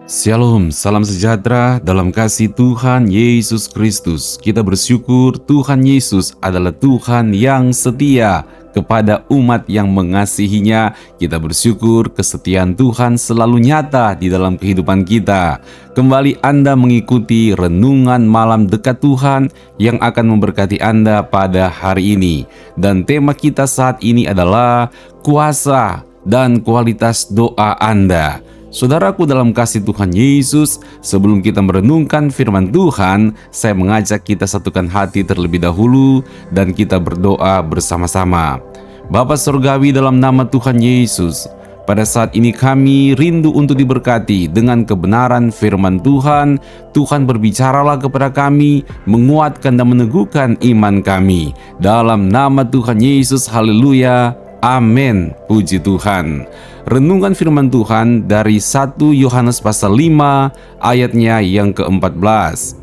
Shalom, salam sejahtera dalam kasih Tuhan Yesus Kristus. Kita bersyukur Tuhan Yesus adalah Tuhan yang setia kepada umat yang mengasihinya. Kita bersyukur kesetiaan Tuhan selalu nyata di dalam kehidupan kita. Kembali Anda mengikuti renungan malam dekat Tuhan yang akan memberkati Anda pada hari ini. Dan tema kita saat ini adalah kuasa dan kualitas doa Anda. Saudaraku dalam kasih Tuhan Yesus, sebelum kita merenungkan firman Tuhan, saya mengajak kita satukan hati terlebih dahulu dan kita berdoa bersama-sama. Bapa Surgawi, dalam nama Tuhan Yesus, pada saat ini kami rindu untuk diberkati dengan kebenaran firman Tuhan. Tuhan berbicaralah kepada kami, menguatkan dan meneguhkan iman kami. Dalam nama Tuhan Yesus, haleluya. Amin, puji Tuhan. Renungan firman Tuhan dari 1 Yohanes pasal 5 ayatnya yang ke-14.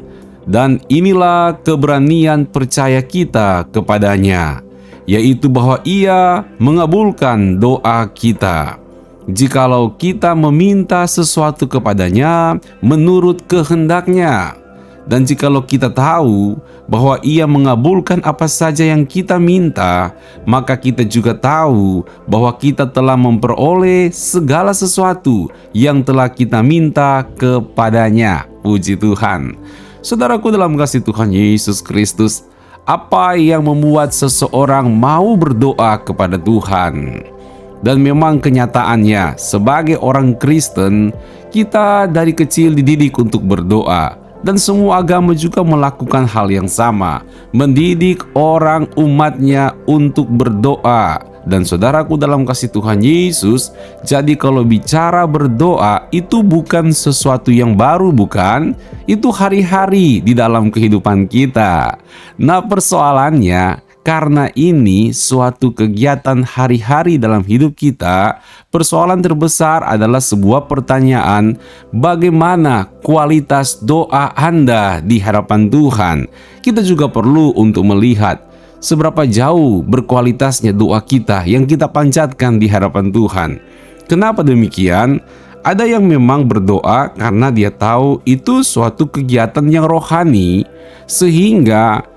Dan inilah keberanian percaya kita kepadanya, yaitu bahwa Ia mengabulkan doa kita, jikalau kita meminta sesuatu kepadanya menurut kehendaknya. Dan jikalau kita tahu bahwa Ia mengabulkan apa saja yang kita minta, maka kita juga tahu bahwa kita telah memperoleh segala sesuatu yang telah kita minta kepadanya. Puji Tuhan. Saudaraku dalam kasih Tuhan Yesus Kristus, apa yang membuat seseorang mau berdoa kepada Tuhan? Dan memang kenyataannya, sebagai orang Kristen, kita dari kecil dididik untuk berdoa. Dan semua agama juga melakukan hal yang sama, mendidik orang umatnya untuk berdoa. Dan saudaraku dalam kasih Tuhan Yesus, jadi kalau bicara berdoa itu bukan sesuatu yang baru, bukan? Itu hari-hari di dalam kehidupan kita. Nah, persoalannya, karena ini suatu kegiatan hari-hari dalam hidup kita, persoalan terbesar adalah sebuah pertanyaan, bagaimana kualitas doa Anda di hadapan Tuhan? Kita juga perlu untuk melihat seberapa jauh berkualitasnya doa kita yang kita panjatkan di hadapan Tuhan. Kenapa demikian? Ada yang memang berdoa karena dia tahu itu suatu kegiatan yang rohani, sehingga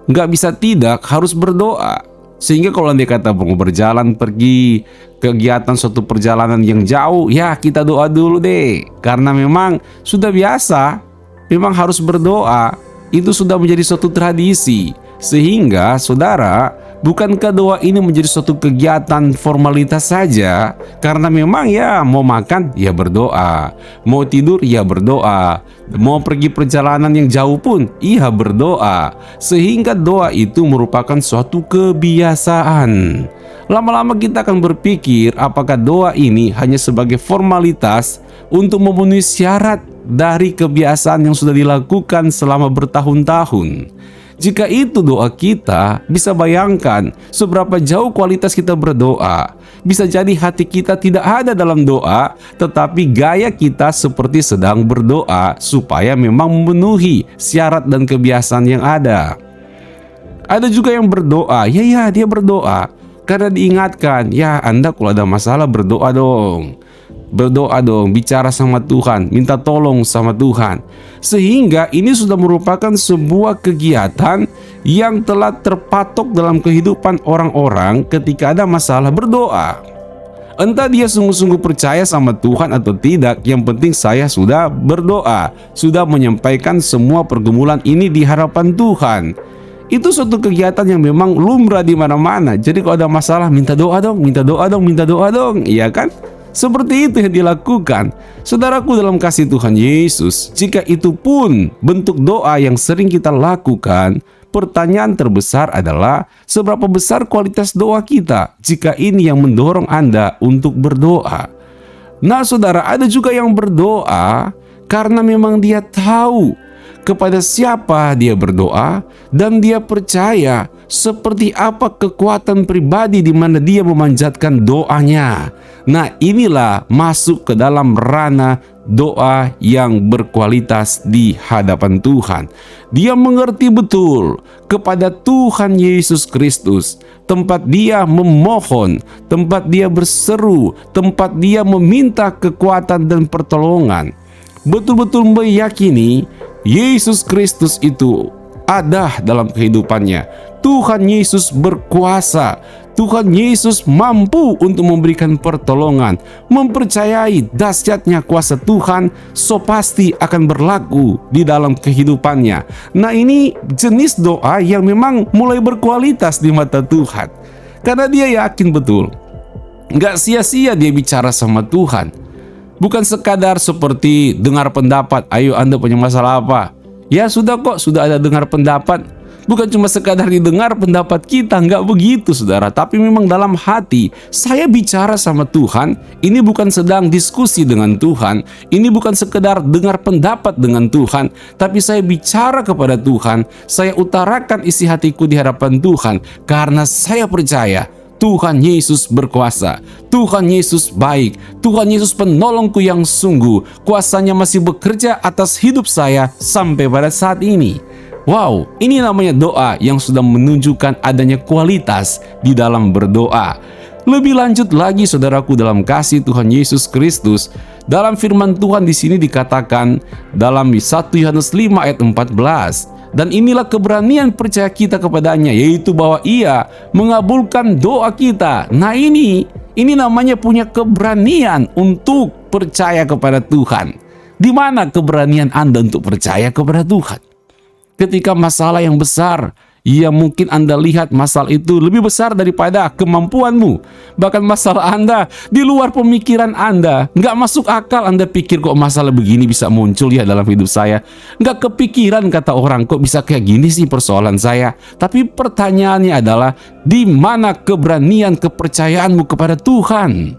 nggak bisa tidak harus berdoa. Sehingga kalau dia kata mau berjalan pergi kegiatan suatu perjalanan yang jauh, ya kita doa dulu deh. Karena memang sudah biasa, memang harus berdoa. Itu sudah menjadi suatu tradisi. Sehingga saudara, bukankah doa ini menjadi suatu kegiatan formalitas saja? Karena memang ya mau makan ya berdoa, mau tidur ya berdoa, mau pergi perjalanan yang jauh pun iya berdoa. Sehingga doa itu merupakan suatu kebiasaan. Lama-lama kita akan berpikir apakah doa ini hanya sebagai formalitas untuk memenuhi syarat dari kebiasaan yang sudah dilakukan selama bertahun-tahun. Jika itu doa kita, bisa bayangkan seberapa jauh kualitas kita berdoa. Bisa jadi hati kita tidak ada dalam doa, tetapi gaya kita seperti sedang berdoa supaya memang memenuhi syarat dan kebiasaan yang ada. Ada juga yang berdoa, ya dia berdoa karena diingatkan, ya Anda kalau ada masalah berdoa dong. Berdoa dong, bicara sama Tuhan, minta tolong sama Tuhan. Sehingga ini sudah merupakan sebuah kegiatan yang telah terpatok dalam kehidupan orang-orang ketika ada masalah berdoa. Entah dia sungguh-sungguh percaya sama Tuhan atau tidak, yang penting saya sudah berdoa, sudah menyampaikan semua pergumulan ini di hadapan Tuhan. Itu suatu kegiatan yang memang lumrah di mana-mana. Jadi kalau ada masalah minta doa dong, minta doa dong, minta doa dong, iya kan? Seperti itu yang dilakukan. Saudaraku dalam kasih Tuhan Yesus, jika itu pun bentuk doa yang sering kita lakukan, pertanyaan terbesar adalah seberapa besar kualitas doa kita jika ini yang mendorong Anda untuk berdoa. Nah saudara, ada juga yang berdoa karena memang dia tahu kepada siapa dia berdoa dan dia percaya seperti apa kekuatan pribadi di mana dia memanjatkan doanya. Nah, inilah masuk ke dalam ranah doa yang berkualitas di hadapan Tuhan. Dia mengerti betul kepada Tuhan Yesus Kristus, tempat dia memohon, tempat dia berseru, tempat dia meminta kekuatan dan pertolongan. betul-betul meyakini Yesus Kristus itu ada dalam kehidupannya. Tuhan Yesus berkuasa. Tuhan Yesus mampu untuk memberikan pertolongan. Mempercayai dahsyatnya kuasa Tuhan, so pasti akan berlaku di dalam kehidupannya. Nah, ini jenis doa yang memang mulai berkualitas di mata Tuhan. Karena dia yakin betul, nggak sia-sia dia bicara sama Tuhan. Bukan sekadar seperti dengar pendapat, ayo Anda punya masalah apa? Ya sudah kok, sudah ada dengar pendapat. Bukan cuma sekadar didengar pendapat kita, nggak begitu saudara. Tapi memang dalam hati, saya bicara sama Tuhan, ini bukan sedang diskusi dengan Tuhan, ini bukan sekedar dengar pendapat dengan Tuhan, tapi saya bicara kepada Tuhan, saya utarakan isi hatiku di hadapan Tuhan, karena saya percaya Tuhan Yesus berkuasa, Tuhan Yesus baik, Tuhan Yesus penolongku yang sungguh, kuasanya masih bekerja atas hidup saya sampai pada saat ini. Wow, ini namanya doa yang sudah menunjukkan adanya kualitas di dalam berdoa. Lebih lanjut lagi saudaraku dalam kasih Tuhan Yesus Kristus, dalam firman Tuhan di sini dikatakan dalam 1 Yohanes 5 ayat 14. Dan inilah keberanian percaya kita kepadanya, yaitu bahwa Ia mengabulkan doa kita. Nah, ini namanya punya keberanian untuk percaya kepada Tuhan. Di mana keberanian Anda untuk percaya kepada Tuhan? Ketika masalah yang besar, ya mungkin Anda lihat masalah itu lebih besar daripada kemampuanmu. Bahkan masalah Anda di luar pemikiran Anda. Nggak masuk akal Anda pikir kok masalah begini bisa muncul ya dalam hidup saya. Nggak kepikiran kata orang kok bisa kayak gini sih persoalan saya. Tapi pertanyaannya adalah di mana keberanian kepercayaanmu kepada Tuhan?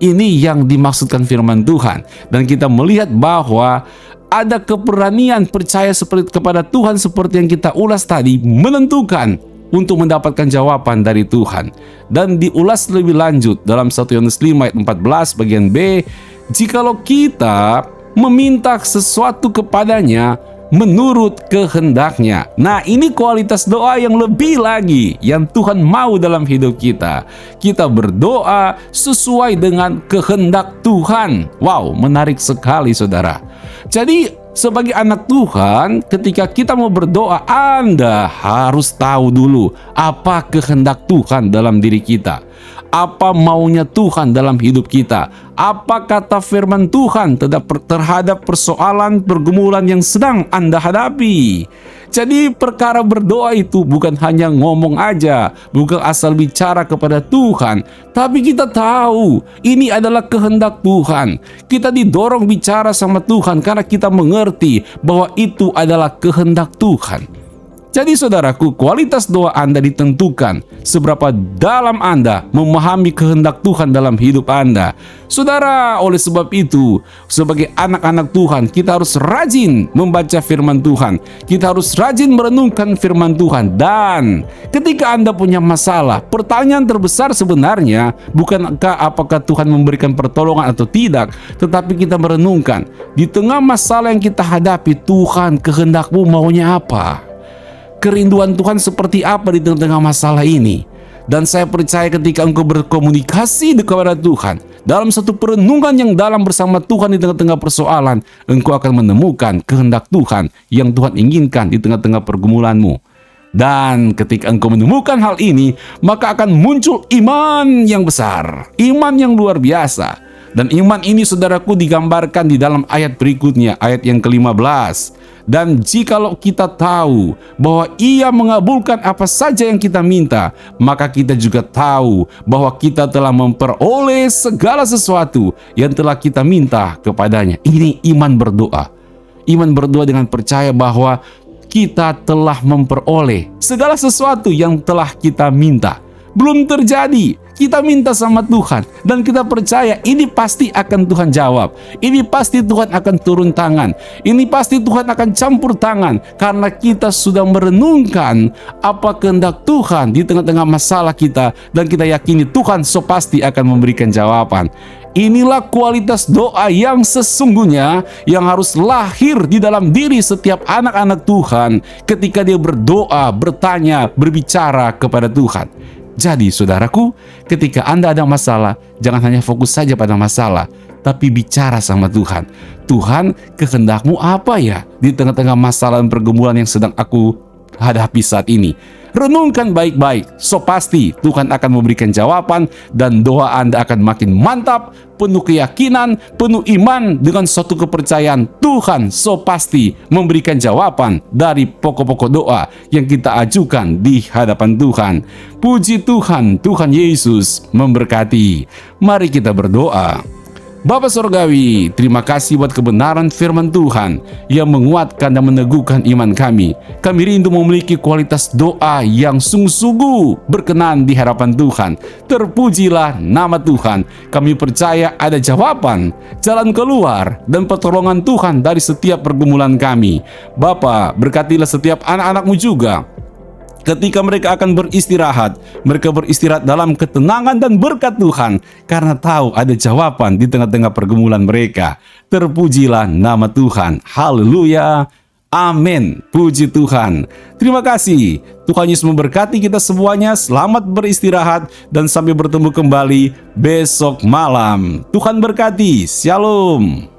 Ini yang dimaksudkan firman Tuhan. Dan kita melihat bahwa ada keberanian percaya seperti kepada Tuhan seperti yang kita ulas tadi, menentukan untuk mendapatkan jawaban dari Tuhan. Dan diulas lebih lanjut dalam 1 Yohanes 5 ayat 14 bagian B, jikalau kita meminta sesuatu kepadanya menurut kehendaknya. Nah, ini kualitas doa yang lebih lagi yang Tuhan mau dalam hidup kita. Kita berdoa sesuai dengan kehendak Tuhan. Wow, menarik sekali saudara. Jadi sebagai anak Tuhan, ketika kita mau berdoa, Anda harus tahu dulu apa kehendak Tuhan dalam diri kita. Apa maunya Tuhan dalam hidup kita? Apa kata firman Tuhan terhadap persoalan pergumulan yang sedang Anda hadapi? Jadi perkara berdoa itu bukan hanya ngomong aja, bukan asal bicara kepada Tuhan, tapi kita tahu ini adalah kehendak Tuhan. Kita didorong bicara sama Tuhan karena kita mengerti bahwa itu adalah kehendak Tuhan. Jadi saudaraku, kualitas doa Anda ditentukan seberapa dalam Anda memahami kehendak Tuhan dalam hidup Anda. Saudara, oleh sebab itu, sebagai anak-anak Tuhan, kita harus rajin membaca firman Tuhan. Kita harus rajin merenungkan firman Tuhan. Dan ketika Anda punya masalah, pertanyaan terbesar sebenarnya bukankah apakah Tuhan memberikan pertolongan atau tidak, tetapi kita merenungkan di tengah masalah yang kita hadapi, Tuhan kehendak-Mu maunya apa? Kerinduan Tuhan seperti apa di tengah-tengah masalah ini? Dan saya percaya ketika engkau berkomunikasi kepada Tuhan dalam satu perenungan yang dalam bersama Tuhan di tengah-tengah persoalan, engkau akan menemukan kehendak Tuhan yang Tuhan inginkan di tengah-tengah pergumulanmu. Dan ketika engkau menemukan hal ini, maka akan muncul iman yang besar, iman yang luar biasa. Dan iman ini saudaraku digambarkan di dalam ayat berikutnya, ayat yang ke-15. Dan jikalau kita tahu bahwa Ia mengabulkan apa saja yang kita minta, maka kita juga tahu bahwa kita telah memperoleh segala sesuatu yang telah kita minta kepadanya. Ini iman berdoa. Iman berdoa dengan percaya bahwa kita telah memperoleh segala sesuatu yang telah kita minta. Belum terjadi, kita minta sama Tuhan dan kita percaya ini pasti akan Tuhan jawab. Ini pasti Tuhan akan turun tangan. Ini pasti Tuhan akan campur tangan karena kita sudah merenungkan apa kehendak Tuhan di tengah-tengah masalah kita dan kita yakini Tuhan so pasti akan memberikan jawaban. Inilah kualitas doa yang sesungguhnya yang harus lahir di dalam diri setiap anak-anak Tuhan ketika dia berdoa, bertanya, berbicara kepada Tuhan. Jadi saudaraku, ketika Anda ada masalah, jangan hanya fokus saja pada masalah, tapi bicara sama Tuhan. Tuhan, kehendak-Mu apa ya di tengah-tengah masalah dan pergumulan yang sedang aku hadapi saat ini? Renungkan baik-baik, so pasti Tuhan akan memberikan jawaban dan doa Anda akan makin mantap, penuh keyakinan, penuh iman dengan suatu kepercayaan. Tuhan so pasti memberikan jawaban dari pokok-pokok doa yang kita ajukan di hadapan Tuhan. Puji Tuhan, Tuhan Yesus memberkati. Mari kita berdoa. Bapa Sorgawi, terima kasih buat kebenaran firman Tuhan yang menguatkan dan meneguhkan iman kami. Kami rindu memiliki kualitas doa yang sungguh-sungguh berkenan di hadapan Tuhan. Terpujilah nama Tuhan. Kami percaya ada jawaban, jalan keluar, dan pertolongan Tuhan dari setiap pergumulan kami. Bapa, berkatilah setiap anak-anak-Mu juga. Ketika mereka akan beristirahat, mereka beristirahat dalam ketenangan dan berkat Tuhan, karena tahu ada jawaban di tengah-tengah pergumulan mereka. Terpujilah nama Tuhan. Haleluya. Amin. Puji Tuhan. Terima kasih. Tuhan Yesus memberkati kita semuanya. Selamat beristirahat dan sampai bertemu kembali besok malam. Tuhan berkati. Shalom.